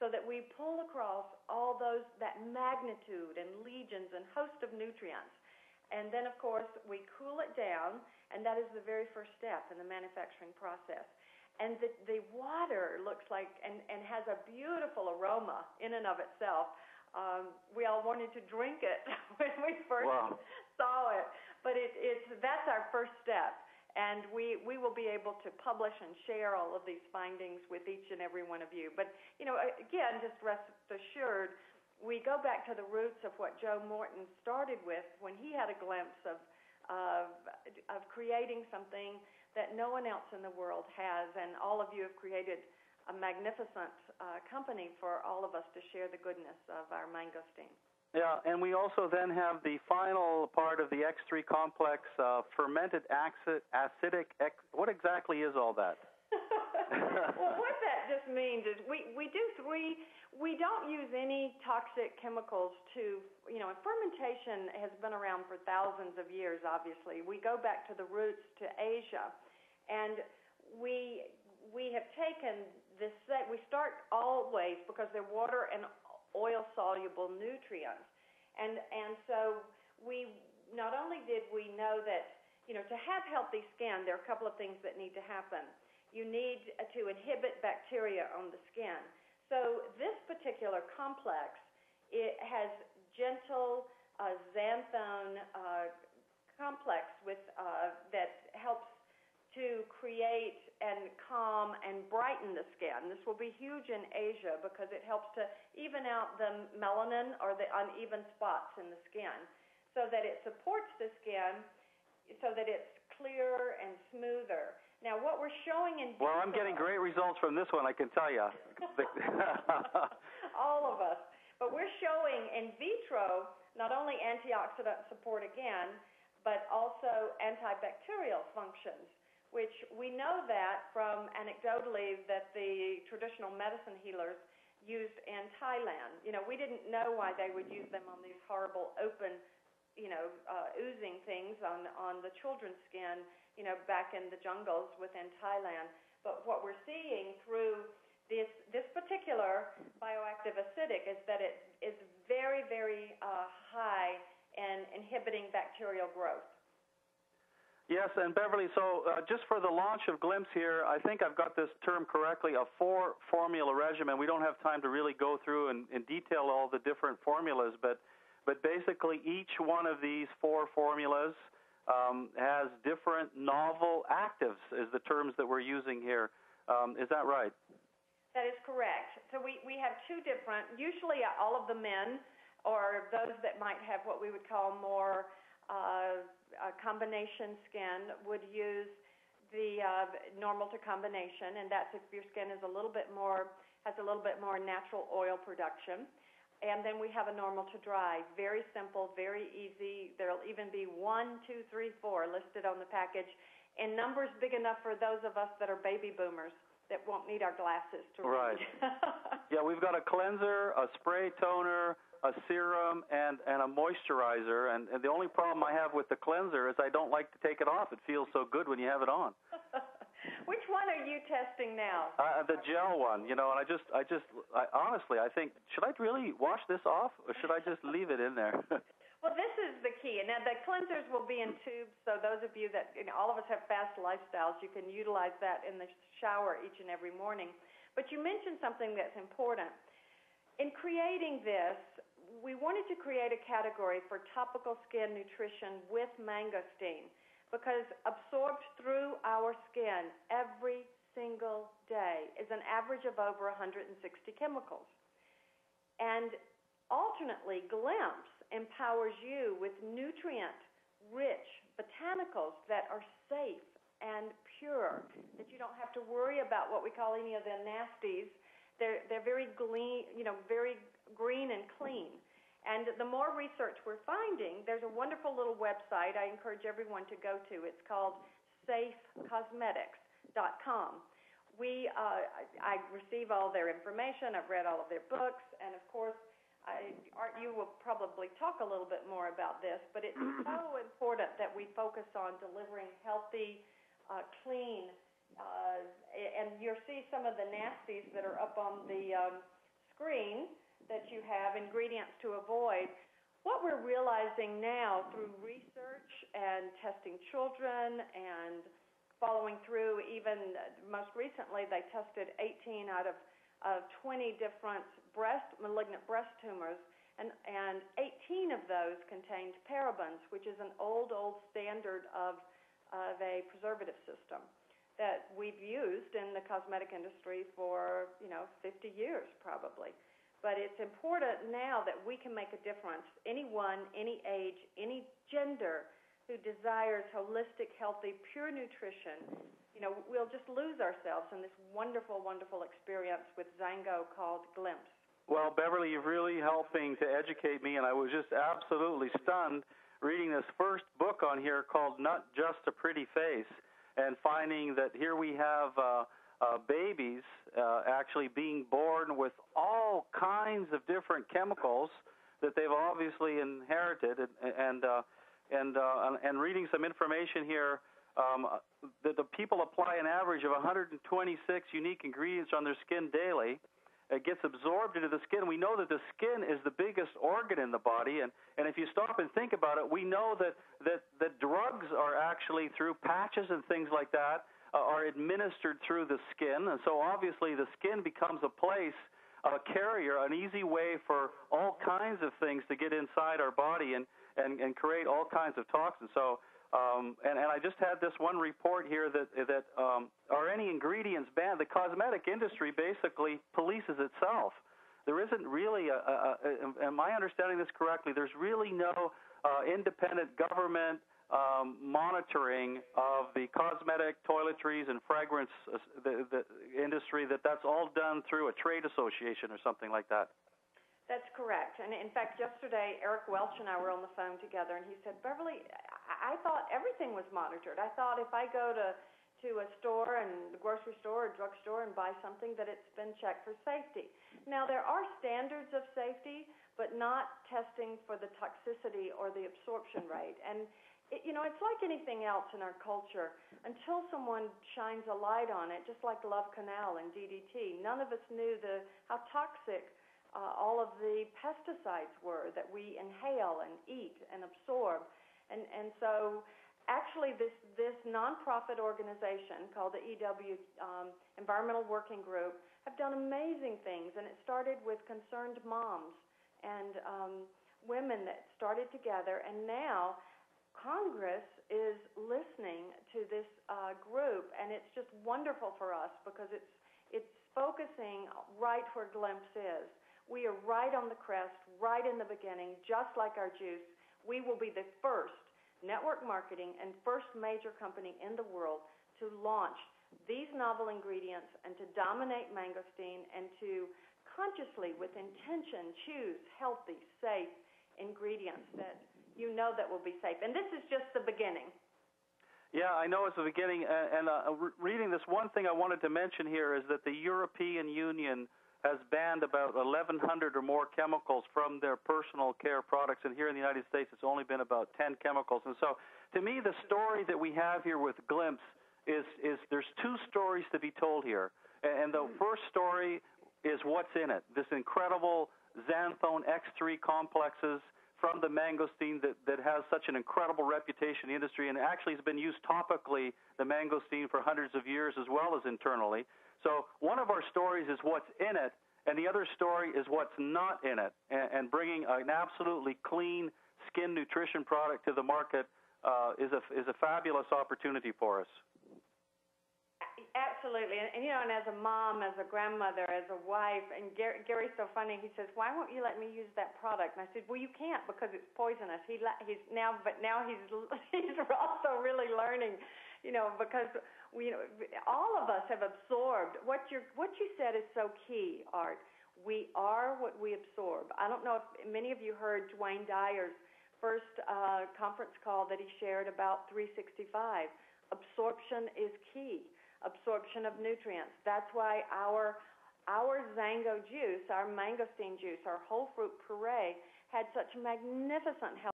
so that we pull across all that magnitude and legions and host of nutrients. And then, of course, we cool it down, and that is the very first step in the manufacturing process. And the water looks like and has a beautiful aroma in and of itself. We all wanted to drink it when we first saw it. But that's our first step. And we will be able to publish and share all of these findings with each and every one of you. But, again, just rest assured, we go back to the roots of what Joe Morton started with when he had a glimpse of creating something that no one else in the world has, and all of you have created a magnificent company for all of us to share the goodness of our mangosteen. Yeah, and we also then have the final part of the X3 complex, fermented acidic. What exactly is all that? Well, what that just means is we don't use any toxic chemicals to, fermentation has been around for thousands of years, obviously. We go back to the roots to Asia, and we have taken this, we start always because they're water and oil-soluble nutrients. And so we, not only did we know that, to have healthy skin, there are a couple of things that need to happen. You need to inhibit bacteria on the skin. So this particular complex, it has gentle xanthone complex that helps to create and calm and brighten the skin. This will be huge in Asia because it helps to even out the melanin or the uneven spots in the skin so that it supports the skin so that it's clearer and smoother. Now, what we're showing in vitro... Well, I'm getting great results from this one, I can tell you. All of us. But we're showing in vitro not only antioxidant support again, but also antibacterial functions, which we know that from anecdotally that the traditional medicine healers used in Thailand. We didn't know why they would use them on these horrible open, oozing things on the children's skin, back in the jungles within Thailand. But what we're seeing through this particular bioactive acidic is that it is very, very high in inhibiting bacterial growth. Yes, and Beverly, so just for the launch of Glimpse here, I think I've got this term correctly, a 4-formula regimen. We don't have time to really go through and detail all the different formulas, but basically each one of these 4 formulas has different novel actives, is the terms that we're using here. Is that right? That is correct. So we have 2 different, usually all of the men or those that might have what we would call more combination skin would use the normal to combination, and that's if your skin is has a little bit more natural oil production. And then we have a normal to dry, very simple, very easy. There'll even be 1, 2, 3, 4 listed on the package in numbers big enough for those of us that are baby boomers that won't need our glasses to read. Right. Yeah, we've got a cleanser, a spray toner, a serum, and a moisturizer. And the only problem I have with the cleanser is I don't like to take it off. It feels so good when you have it on. Which one are you testing now? The gel one, and I honestly, I think, should I really wash this off, or should I just leave it in there? Well, this is the key. Now, the cleansers will be in tubes, so those of you that, all of us have fast lifestyles, you can utilize that in the shower each and every morning. But you mentioned something that's important. In creating this, we wanted to create a category for topical skin nutrition with mangosteen, because absorbed through our skin every single day is an average of over 160 chemicals. And alternately, Glimpse empowers you with nutrient-rich botanicals that are safe and pure, that you don't have to worry about what we call any of the nasties. They're very very green and clean. And the more research we're finding, there's a wonderful little website I encourage everyone to go to. It's called safecosmetics.com. I receive all their information. I've read all of their books. And, of course, Art, you will probably talk a little bit more about this, but it's so important that we focus on delivering healthy, clean, and you'll see some of the nasties that are up on the screen that you have, ingredients to avoid. What we're realizing now through research and testing children and following through, even most recently they tested 18 out of 20 different malignant breast tumors, and 18 of those contained parabens, which is an old standard of a preservative system that we've used in the cosmetic industry for 50 years probably. But it's important now that we can make a difference. Anyone, any age, any gender who desires holistic, healthy, pure nutrition, we'll just lose ourselves in this wonderful, wonderful experience with Zango called Glimpse. Well, Beverly, you're really helping to educate me, and I was just absolutely stunned reading this first book on here called Not Just a Pretty Face, and finding that here we have babies actually being born with all kinds of different chemicals that they've obviously inherited, and reading some information here that the people apply an average of 126 unique ingredients on their skin daily. It gets absorbed into the skin. We know that the skin is the biggest organ in the body, and if you stop and think about it, we know that drugs are actually through patches and things like that are administered through the skin, and so obviously the skin becomes a place, a carrier, an easy way for all kinds of things to get inside our body and create all kinds of toxins. So, and I just had this one report here that are any ingredients banned? The cosmetic industry basically polices itself. There isn't really am I understanding this correctly? There's really no independent government monitoring of the cosmetic, toiletries, and fragrance the industry. That's all done through a trade association or something like that. That's correct. And in fact, yesterday, Eric Welch and I were on the phone together, and he said, Beverly, I thought everything was monitored. I thought if I go to a store, and the grocery store or drugstore, and buy something, that it's been checked for safety. Now, there are standards of safety, but not testing for the toxicity or the absorption rate. And it's like anything else in our culture. Until someone shines a light on it, just like Love Canal and DDT, none of us knew how toxic all of the pesticides were that we inhale and eat and absorb. And so actually this nonprofit organization called the EW Environmental Working Group have done amazing things, and it started with concerned moms and women that started together, and now Congress is listening to this group, and it's just wonderful for us because it's focusing right where Glimpse is. We are right on the crest, right in the beginning, just like our juice. We will be the first network marketing and first major company in the world to launch these novel ingredients and to dominate mangosteen and to consciously, with intention, choose healthy, safe ingredients that that will be safe. And this is just the beginning. Yeah, I know it's the beginning. And reading this, one thing I wanted to mention here is that the European Union has banned about 1,100 or more chemicals from their personal care products. And here in the United States, it's only been about 10 chemicals. And so, to me, the story that we have here with Glimpse is there's two stories to be told here. And the first story is what's in it. This incredible xanthone X3 complexes from the mangosteen that has such an incredible reputation in the industry, and actually has been used topically, the mangosteen, for hundreds of years as well as internally. So one of our stories is what's in it, and the other story is what's not in it, and bringing an absolutely clean skin nutrition product to the market is a fabulous opportunity for us. Absolutely. And and as a mom, as a grandmother, as a wife, and Gary's so funny, he says, why won't you let me use that product? And I said, well, you can't because it's poisonous. He's also really learning, because all of us have absorbed. What you said is so key, Art. We are what we absorb. I don't know if many of you heard Dwayne Dyer's first conference call that he shared about 365. Absorption is key. Absorption of nutrients. That's why our Zango juice, our mangosteen juice, our whole fruit puree had such magnificent health